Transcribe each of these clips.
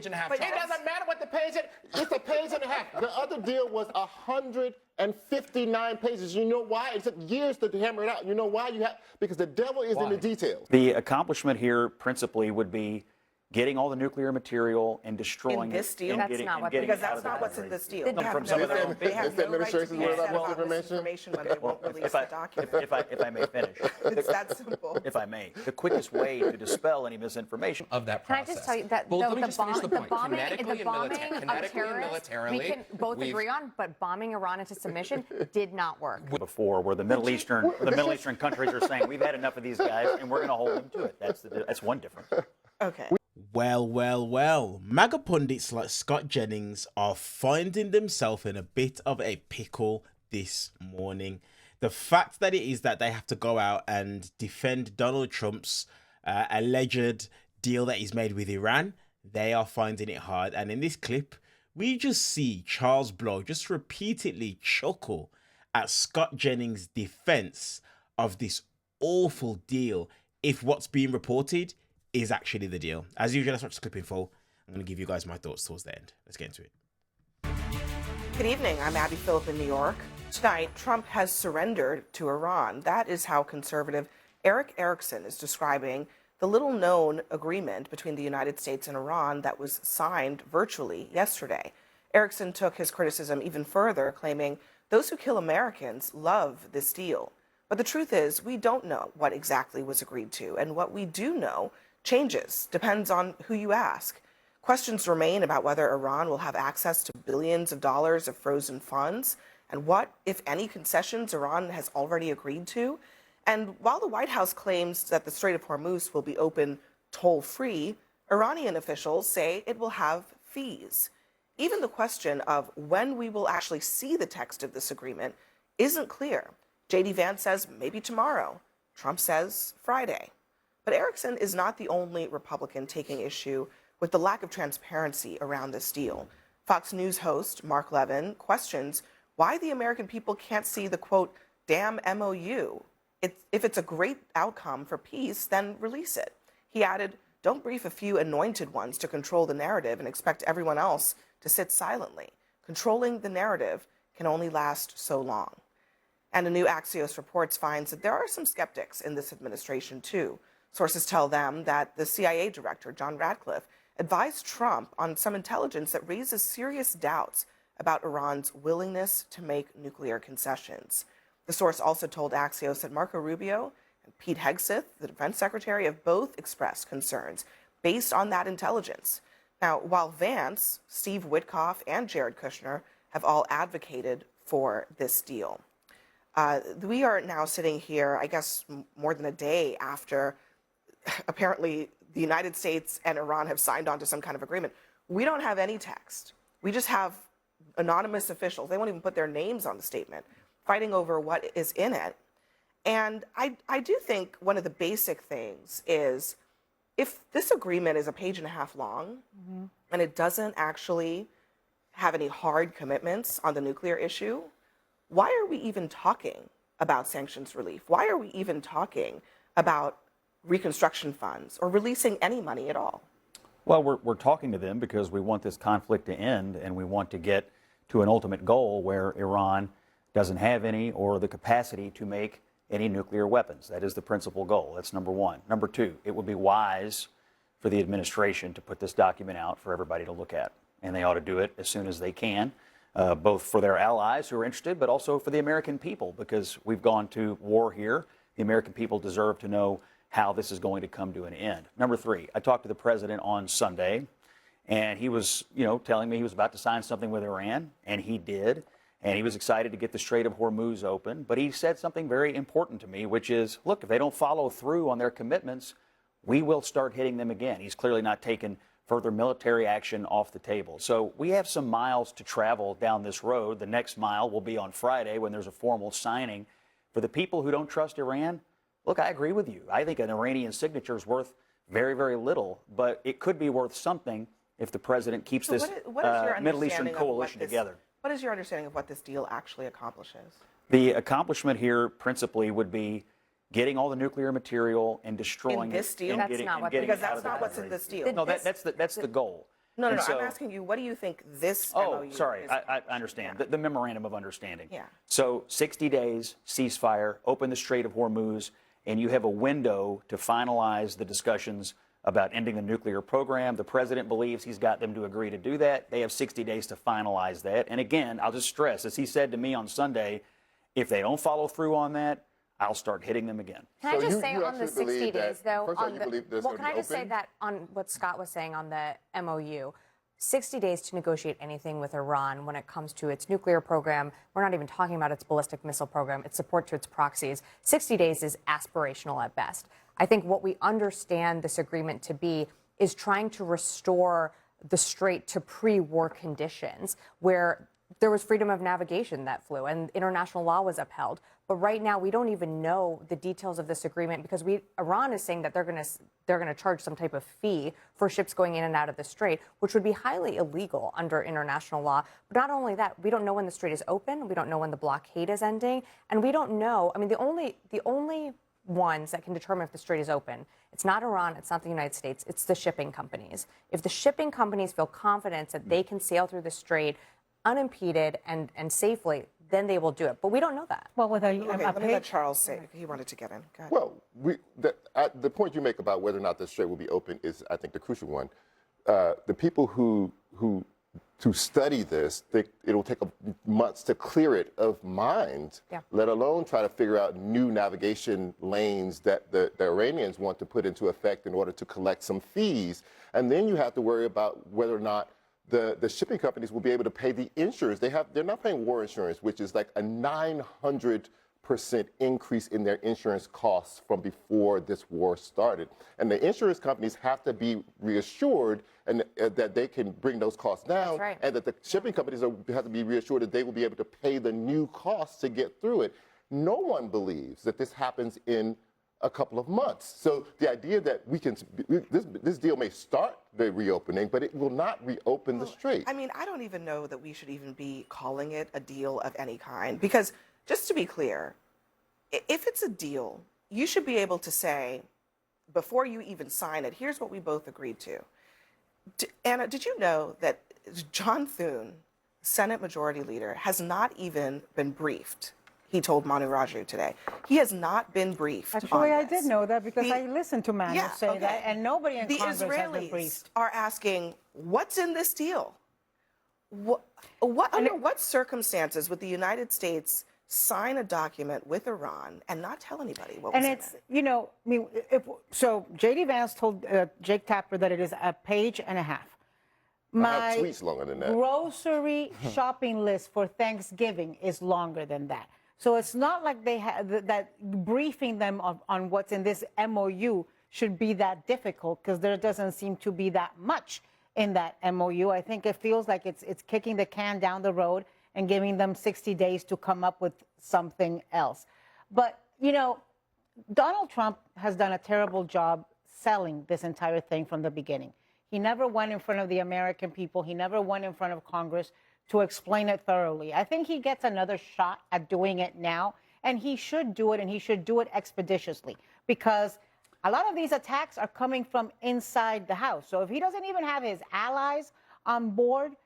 page and a half. But it doesn't matter what the page is. It's a page and a half. The other deal was 159 pages. You know why? It took years to hammer it out. You know why? Because the devil is in the details. The accomplishment here principally would be getting all the nuclear material and destroying in this deal. Because that's not what's in this deal. They have no administration's worried about this information. When they won't release the document. If I may finish. It's that simple. If I may, the quickest way to dispel any misinformation of that process. Can I just tell you that well, the bombing of terrorists, we can both agree on, but bombing Iran into submission did not work. Before, where the Middle Eastern countries are saying we've had enough of these guys and we're going to hold them to it. That's one difference. Okay. Well. MAGA pundits like Scott Jennings are finding themselves in a bit of a pickle this morning. The fact that it is that they have to go out and defend Donald Trump's alleged deal that he's made with Iran, they are finding it hard. And in this clip, we just see Charles Blow just repeatedly chuckle at Scott Jennings' defense of this awful deal if what's being reported is actually the deal. As usual, let's watch the clip in full. I'm going to give you guys my thoughts towards the end. Let's get into it. Good evening. I'm Abby Phillip in New York. Tonight, Trump has surrendered to Iran. That is how conservative Eric Erickson is describing the little-known agreement between the United States and Iran that was signed virtually yesterday. Erickson took his criticism even further, claiming those who kill Americans love this deal. But the truth is, we don't know what exactly was agreed to, and what we do know changes, depends on who you ask. Questions remain about whether Iran will have access to billions of dollars of frozen funds, and what, if any, concessions Iran has already agreed to. And while the White House claims that the Strait of Hormuz will be open toll-free, Iranian officials say it will have fees. Even the question of when we will actually see the text of this agreement isn't clear. J.D. Vance says maybe tomorrow. Trump says Friday. But Erickson is not the only Republican taking issue with the lack of transparency around this deal. Fox News host Mark Levin questions why the American people can't see the, quote, damn MOU. If it's a great outcome for peace, then release it. He added, don't brief a few anointed ones to control the narrative and expect everyone else to sit silently. Controlling the narrative can only last so long. And a new Axios reports finds that there are some skeptics in this administration, too. Sources tell them that the CIA director, John Ratcliffe, advised Trump on some intelligence that raises serious doubts about Iran's willingness to make nuclear concessions. The source also told Axios that Marco Rubio and Pete Hegseth, the defense secretary, have both expressed concerns based on that intelligence. Now, while Vance, Steve Witkoff, and Jared Kushner have all advocated for this deal. We are now sitting here, I guess, more than a day after apparently the United States and Iran have signed on to some kind of agreement. We don't have any text. We just have anonymous officials. They won't even put their names on the statement, fighting over what is in it. And I do think one of the basic things is if this agreement is a page and a half long and it doesn't actually have any hard commitments on the nuclear issue, why are we even talking about sanctions relief? Why are we even talking about reconstruction funds or releasing any money at all? Well, we're talking to them because we want this conflict to end and we want to get to an ultimate goal where Iran doesn't have any or the capacity to make any nuclear weapons. That is the principal goal. That's number one. Number two, it would be wise for the administration to put this document out for everybody to look at. And they ought to do it as soon as they can, both for their allies who are interested, but also for the American people, because we've gone to war here. The American people deserve to know how this is going to come to an end. Number three, I talked to the president on Sunday, and he was, telling me he was about to sign something with Iran, and he did. And he was excited to get the Strait of Hormuz open. But he said something very important to me, which is, look, if they don't follow through on their commitments, we will start hitting them again. He's clearly not taken further military action off the table. So we have some miles to travel down this road. The next mile will be on Friday when there's a formal signing. For the people who don't trust Iran, look, I agree with you. I think an Iranian signature is worth very, very little, but it could be worth something if the president keeps this Middle Eastern coalition together. What is your understanding of what this deal actually accomplishes? The accomplishment here principally would be getting all the nuclear material and destroying in this deal? Because that's not what's in this deal. No, that's the goal. No, And so, I'm asking you, what do you think this oh, MOU sorry, is? I understand. The memorandum of understanding. Yeah. So 60 days, ceasefire, open the Strait of Hormuz, and you have a window to finalize the discussions about ending the nuclear program. The president believes he's got them to agree to do that. They have 60 days to finalize that. And again, I'll just stress, as he said to me on Sunday, if they don't follow through on that, I'll start hitting them again. Can I just you say on the 60 days, though, first of all, you believe this well, is can gonna I be just say open? that on what Scott was saying on the MOU, 60 days to negotiate anything with Iran when it comes to its nuclear program. We're not even talking about its ballistic missile program, its support to its proxies. 60 days is aspirational at best. I think what we understand this agreement to be is trying to restore the Strait to pre-war conditions where there was freedom of navigation that flew and international law was upheld. But right now, we don't even know the details of this agreement because Iran is saying that they're going to charge some type of fee for ships going in and out of the Strait, which would be highly illegal under international law. But not only that, we don't know when the Strait is open. We don't know when the blockade is ending. And we don't know, I mean, the only ones that can determine if the Strait is open, it's not Iran, it's not the United States, it's the shipping companies. If the shipping companies feel confident that they can sail through the Strait unimpeded and safely, then they will do it. But we don't know that. Well, with Okay, let me let Charles say. He wanted to get in. Go ahead. Well, the point you make about whether or not the Strait will be open is, I think, the crucial one. The people who study this think it'll take months to clear it of mind, let alone try to figure out new navigation lanes that the Iranians want to put into effect in order to collect some fees. And then you have to worry about whether or not the shipping companies will be able to pay the insurance. They're not paying war insurance, which is like a 900% increase in their insurance costs from before this war started. And the insurance companies have to be reassured and that they can bring those costs down, right. and that the shipping companies have to be reassured that they will be able to pay the new costs to get through it. No one believes that this happens in a couple of months. So the idea that this deal may start the reopening, but it will not reopen the Strait. I mean, I don't even know that we should even be calling it a deal of any kind. Because just to be clear, if it's a deal, you should be able to say, before you even sign it, here's what we both agreed to. Anna, did you know that John Thune, Senate Majority Leader, has not even been briefed? He told Manu Raju today. He has not been briefed. Actually, on I this. did know that because I listened to Manu say that, and nobody in Congress has been Israelis briefed. are asking, what's in this deal? Under what circumstances would the United States sign a document with Iran and not tell anybody what was in it? And it's, you know, I mean, so J.D. Vance told Jake Tapper that it is a page and a half. I have tweets longer than that. Grocery shopping list for Thanksgiving is longer than that. So it's not like they have that briefing them on what's in this MOU should be that difficult, because there doesn't seem to be that much in that MOU. I think it feels like it's kicking the can down the road and giving them 60 days to come up with something else. But, you know, Donald Trump has done a terrible job selling this entire thing from the beginning. He never went in front of the American people. He never went in front of Congress to explain it thoroughly. I think he gets another shot at doing it now, and he should do it, and he should do it expeditiously, because a lot of these attacks are coming from inside the House. So if he doesn't even have his allies on board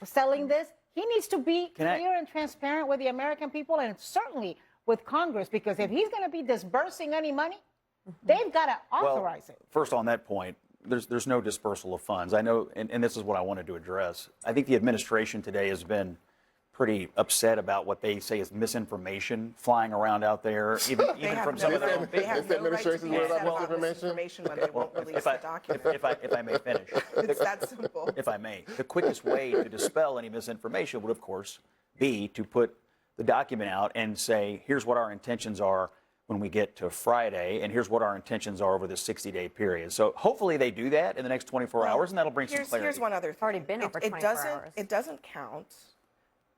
selling this, he needs to be clear and transparent with the American people, and certainly with Congress, because if he's going to be disbursing any money, they've got to authorize it. First, on that point, there's no dispersal of funds. I know, and this is what I wanted to address. I think the administration today has been pretty upset about what they say is misinformation flying around out there, even from some of their own They have This no right to administration be is upset about about misinformation? when they won't release the document. if I may finish. It's that simple. If I may. The quickest way to dispel any misinformation would, of course, be to put the document out and say, here's what our intentions are when we get to Friday, and here's what our intentions are over the 60-day period. So hopefully they do that in the next 24 hours, and that'll bring some clarity. Here's one other thing. already been over 24 hours. It doesn't count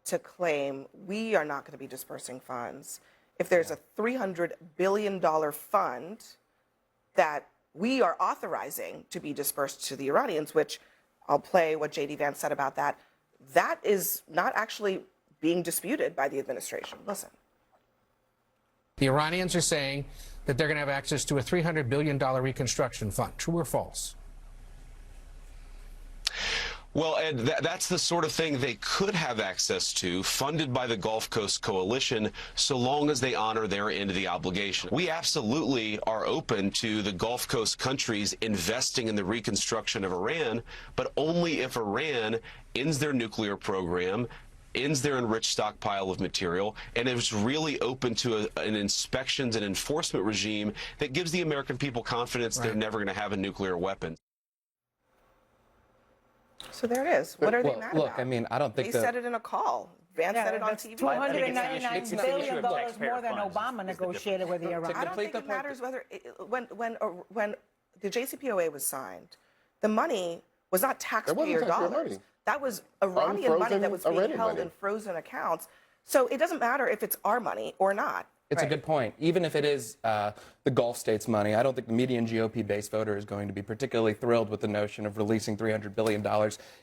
to claim we are not going to be dispersing funds if there's a $300 billion fund that we are authorizing to be dispersed to the Iranians, which I'll play what J.D. Vance said about that. That is not actually being disputed by the administration. Listen. The Iranians are saying that they're going to have access to a $300 billion reconstruction fund. True or false? Well, and that's the sort of thing they could have access to, funded by the Gulf Coast Coalition, so long as they honor their end of the obligation. We absolutely are open to the Gulf Coast countries investing in the reconstruction of Iran, but only if Iran ends their nuclear program, ends their enriched stockpile of material, and is really open to an inspections and enforcement regime that gives the American people confidence they're never going to have a nuclear weapon. So there it is. What are they mad Look, about? I mean, I don't think They said it in a call. Van said it on that's TV. $299 billion taxpayer more than funds Obama negotiated with Iran. I don't think it matters whether when the JCPOA was signed, the money was not taxpayer dollars. Money. That was Iranian money that was being Iranian held money. in frozen accounts. So it doesn't matter if it's our money or not. it's a good point. Even if it is the Gulf states' money, I don't think the median GOP-based voter is going to be particularly thrilled with the notion of releasing $300 billion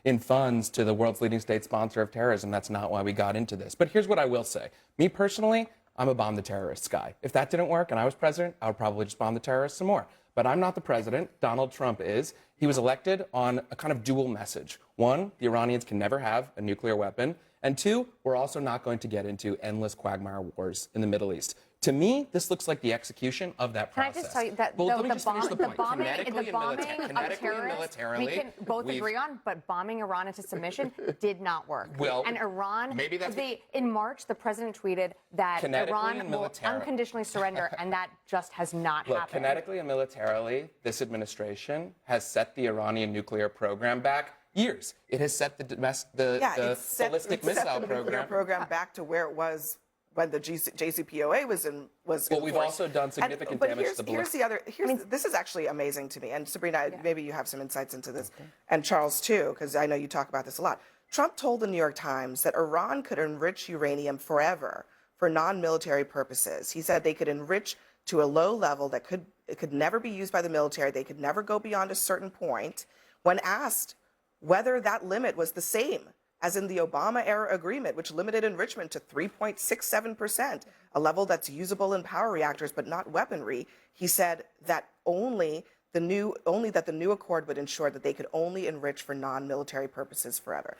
in funds to the world's leading state sponsor of terrorism. That's not why we got into this. But here's what I will say. Me personally, I'm a bomb the terrorists guy. If that didn't work and I was president, I would probably just bomb the terrorists some more. But I'm not the president. Donald Trump is. He was elected on a kind of dual message. One, the Iranians can never have a nuclear weapon. And two, we're also not going to get into endless quagmire wars in the Middle East. To me, this looks like the execution of that process. Can I just tell you that well, the, let me the, just finish the point. bombing Kinetically of terrorists, we militarily, can both agree on, but bombing Iran into submission did not work. Well, and Iran, maybe that's in March, the president tweeted that Iran will unconditionally surrender, and that just has not happened. Kinetically and militarily, this administration has set the Iranian nuclear program back years. It has set the ballistic missile program back to where it was when the JCPOA was in. Well, we've also done significant damage to the ballistic. This is actually amazing to me. And Sabrina, maybe you have some insights into this, and Charles too, because I know you talk about this a lot. Trump told the New York Times that Iran could enrich uranium forever for non-military purposes. He said they could enrich to a low level that it could never be used by the military. They could never go beyond a certain point. When asked whether that limit was the same as in the Obama-era agreement, which limited enrichment to 3.67%, a level that's usable in power reactors but not weaponry, he said that only that the new accord would ensure that they could only enrich for non-military purposes forever.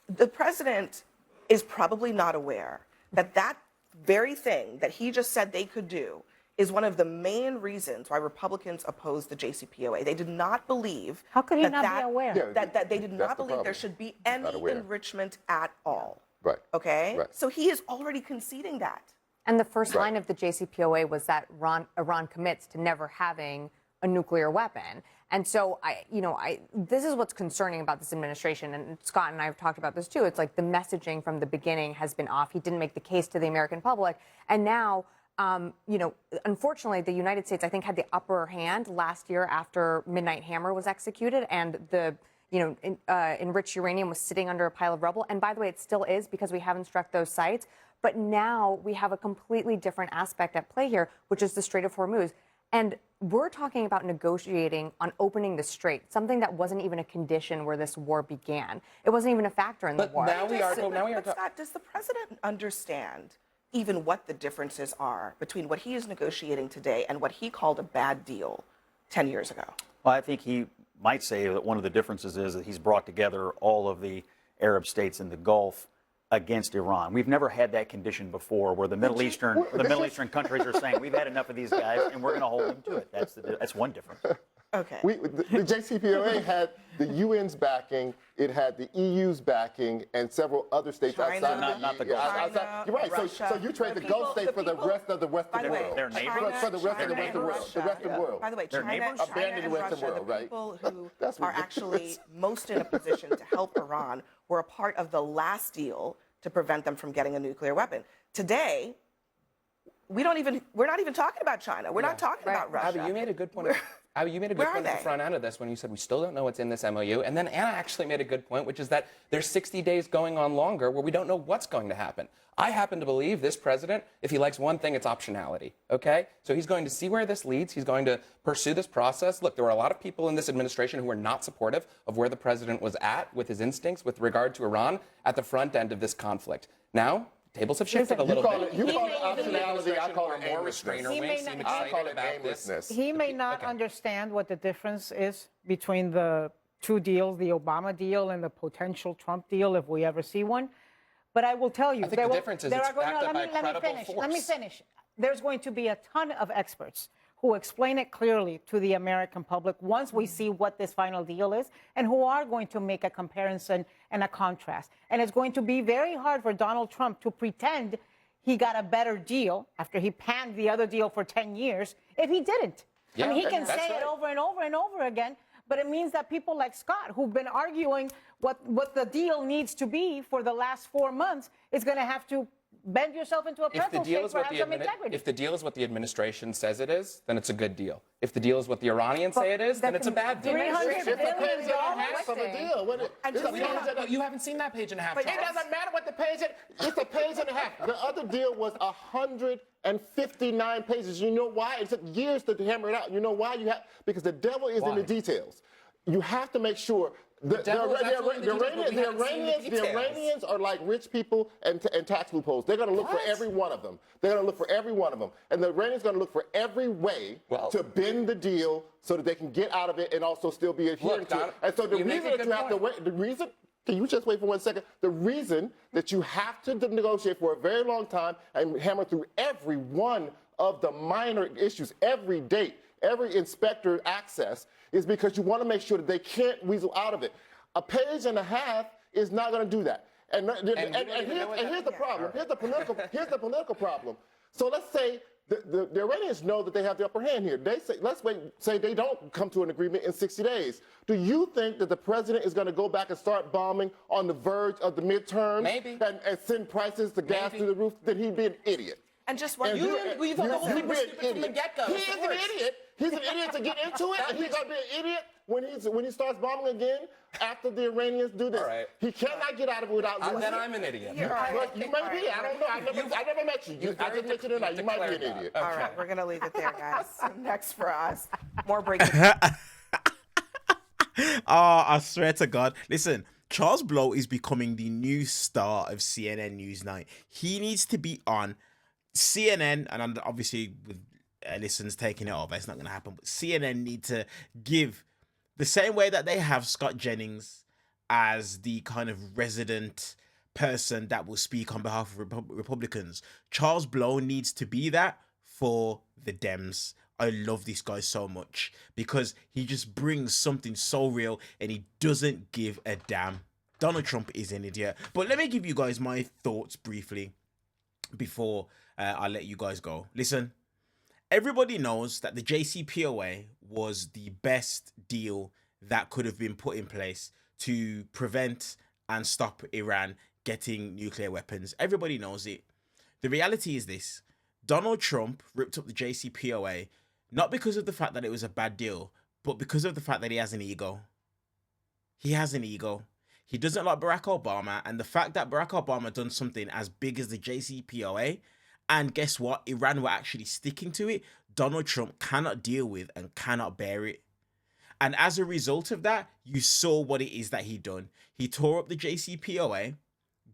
The president is probably not aware that that very thing that he just said they could do is one of the main reasons why Republicans opposed the JCPOA. They did not believe. How could he not be aware? That they did not believe there should be any enrichment at all. Right. Okay? Right. So he is already conceding that. And the first line of the JCPOA was that Iran commits to never having a nuclear weapon. And so, this is what's concerning about this administration. And Scott and I have talked about this too. It's like the messaging from the beginning has been off. He didn't make the case to the American public. And now, unfortunately, the United States, I think, had the upper hand last year after Midnight Hammer was executed and the, enriched uranium was sitting under a pile of rubble. And by the way, it still is because we haven't struck those sites. But now we have a completely different aspect at play here, which is the Strait of Hormuz. And we're talking about negotiating on opening the strait, something that wasn't even a condition where this war began. It wasn't even a factor in the war. Scott, does the president understand even what the differences are between what he is negotiating today and what he called a bad deal 10 years ago? Well, I think he might say that one of the differences is that he's brought together all of the Arab states in the Gulf against Iran. We've never had that condition before, where the Middle Eastern countries are saying we've had enough of these guys and we're going to hold them to it. That's one difference. Okay. The JCPOA had the UN's backing, it had the EU's backing, and several other states outside. Not the Gulf. You're right. Russia, so you trade the Gulf states for the rest of the Western world. Their neighbors? For the rest of the Western world. The Western world. By the way, Their China neighbors? Abandoned and the Western Russia, world, the right? people who That's are actually most in a position to help Iran, were a part of the last deal to prevent them from getting a nuclear weapon. Today, we're not even talking about China. We're not talking about Russia. Abby, you made a good point. Abby, you made a good point at the front end of this when you said we still don't know what's in this MOU. And then Anna actually made a good point, which is that there's 60 days going on longer where we don't know what's going to happen. I happen to believe this president, if he likes one thing, it's optionality, okay? So he's going to see where this leads. He's going to pursue this process. Look, there were a lot of people in this administration who were not supportive of where the president was at with his instincts with regard to Iran at the front end of this conflict. Now, tables have shifted a little bit. You call it optionality, I call it more restrainer. I call it aimlessness. He may not understand what the difference is between the two deals, the Obama deal and the potential Trump deal, if we ever see one. But I will tell you, I think the difference is it's backed up by credible force. Let me finish. There's going to be a ton of experts who explain it clearly to the American public once we see what this final deal is, and who are going to make a comparison and a contrast. And it's going to be very hard for Donald Trump to pretend he got a better deal after he panned the other deal for 10 years if he didn't. Yeah, I mean, he can that's say right. it over and over and over again, but it means that people like Scott, who've been arguing what the deal needs to be for the last 4 months, is going to have to bend yourself into a If the pretzel deal shape is for what have the some integrity. if the deal is what the administration says it is, then it's a good deal. If the deal is what the Iranians say it is, then it's a bad deal. $300 It's a page and a billion. half of a deal. But you haven't seen that page and a half. But it Charles. doesn't matter what the page is. It's a page and a half. The other deal was 159 pages. You know why? It took years to hammer it out. You know why? Because the devil is in the details. You have to make sure. The Iranians are like rich people and tax loopholes. They're going to look for every one of them. They're going to look for every one of them. And the Iranians are going to look for every way to bend the deal so that they can get out of it and also still be adhering to it. And so the reason that you have to wait, can you just wait for 1 second? The reason that you have to negotiate for a very long time and hammer through every one of the minor issues, every date, every inspector access, is because you want to make sure that they can't weasel out of it. A page and a half is not going to do that. And here's the problem. Here's the political problem. So let's say the Iranians know that they have the upper hand here. They say, say they don't come to an agreement in 60 days. Do you think that the president is going to go back and start bombing on the verge of the midterms and send prices to gas through the roof? Then he'd be an idiot. And just one. You thought the whole thing was stupid from the get-go. He is an idiot. He's an idiot to get into it, and he's going to be an idiot when he starts bombing again after the Iranians do this. Right. He cannot get out of it without losing. Then I'm an idiot. You may be. I don't know. I never met you. I just met you tonight. You might be an idiot. All right, we're going to leave it there, guys. Next for us, more breaking. I swear to God. Listen, Charles Blow is becoming the new star of CNN Newsnight. He needs to be on CNN, and obviously with Allison's taking it over, it's not going to happen. But CNN need to give the same way that they have Scott Jennings as the kind of resident person that will speak on behalf of Republicans. Charles Blow needs to be that for the Dems. I love this guy so much because he just brings something so real and he doesn't give a damn. Donald Trump is an idiot. But let me give you guys my thoughts briefly before I let you guys go. Listen, everybody knows that the JCPOA was the best deal that could have been put in place to prevent and stop Iran getting nuclear weapons. Everybody knows it. The reality is this. Donald Trump ripped up the JCPOA not because of the fact that it was a bad deal, but because of the fact that he has an ego. He has an ego. He doesn't like Barack Obama, and the fact that Barack Obama done something as big as the JCPOA, and guess what? Iran were actually sticking to it. Donald Trump cannot deal with and cannot bear it. And as a result of that, you saw what it is that he done. He tore up the JCPOA,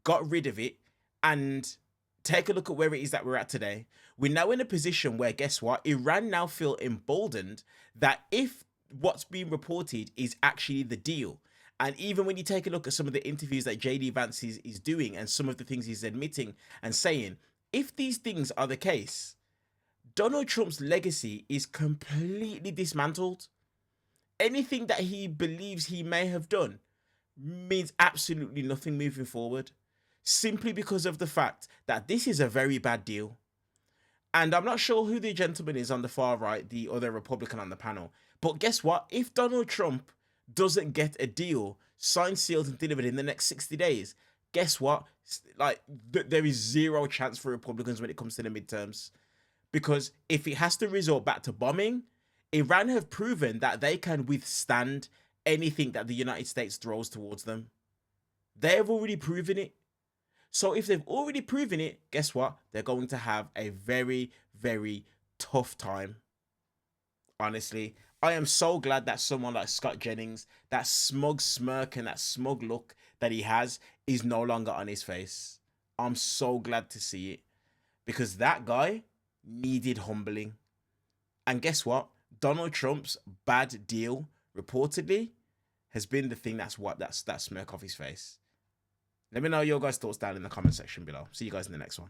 got rid of it, and take a look at where it is that we're at today. We're now in a position where, guess what? Iran now feel emboldened that if what's being reported is actually the deal, and even when you take a look at some of the interviews that JD Vance is doing and some of the things he's admitting and saying, if these things are the case, Donald Trump's legacy is completely dismantled. Anything that he believes he may have done means absolutely nothing moving forward, simply because of the fact that this is a very bad deal. And I'm not sure who the gentleman is on the far right, the other Republican on the panel, but guess what? If Donald Trump doesn't get a deal signed, sealed, and delivered in the next 60 days, guess what? Like, there is zero chance for Republicans when it comes to the midterms. Because if it has to resort back to bombing, Iran have proven that they can withstand anything that the United States throws towards them. They have already proven it. So if they've already proven it, guess what? They're going to have a very, very tough time. Honestly, I am so glad that someone like Scott Jennings, that smug smirk and that smug look that he has is no longer on his face. I'm so glad to see it because that guy needed humbling. And guess what? Donald Trump's bad deal reportedly has been the thing that's wiped that smirk off his face. Let me know your guys' thoughts down in the comment section below. See you guys in the next one.